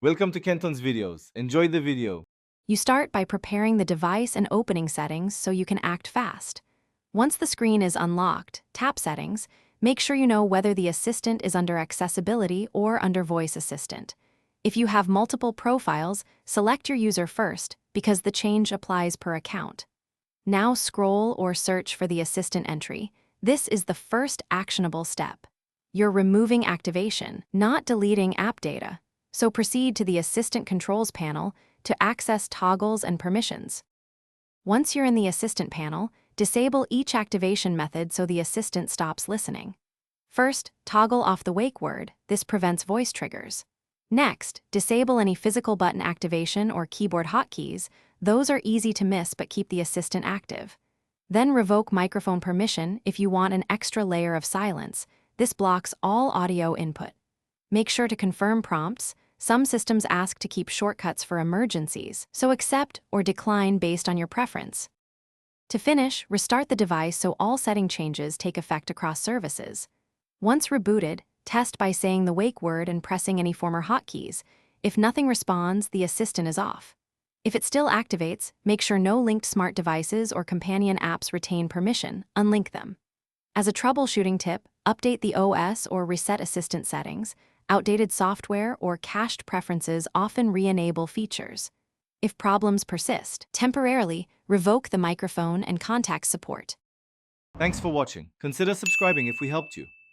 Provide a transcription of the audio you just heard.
Welcome to Kenton's videos. Enjoy the video. You start by preparing the device and opening settings so you can act fast. Once the screen is unlocked, tap Settings. Make sure you know whether the assistant is under Accessibility or under Voice Assistant. If you have multiple profiles, select your user first because the change applies per account. Now scroll or search for the assistant entry. This is the first actionable step. You're removing activation, not deleting app data. So proceed to the Assistant Controls panel to access toggles and permissions. Once you're in the Assistant panel, disable each activation method so the assistant stops listening. First, toggle off the wake word. This prevents voice triggers. Next, disable any physical button activation or keyboard hotkeys. Those are easy to miss but keep the assistant active. Then revoke microphone permission if you want an extra layer of silence. This blocks all audio input. Make sure to confirm prompts. Some systems ask to keep shortcuts for emergencies, so accept or decline based on your preference. To finish, restart the device so all setting changes take effect across services. Once rebooted, test by saying the wake word and pressing any former hotkeys. If nothing responds, the assistant is off. If it still activates, make sure no linked smart devices or companion apps retain permission. Unlink them. As a troubleshooting tip, update the OS or reset assistant settings. Outdated software or cached preferences often re-enable features. If problems persist, temporarily revoke the microphone and contact support. Thanks for watching. Consider subscribing if we helped you.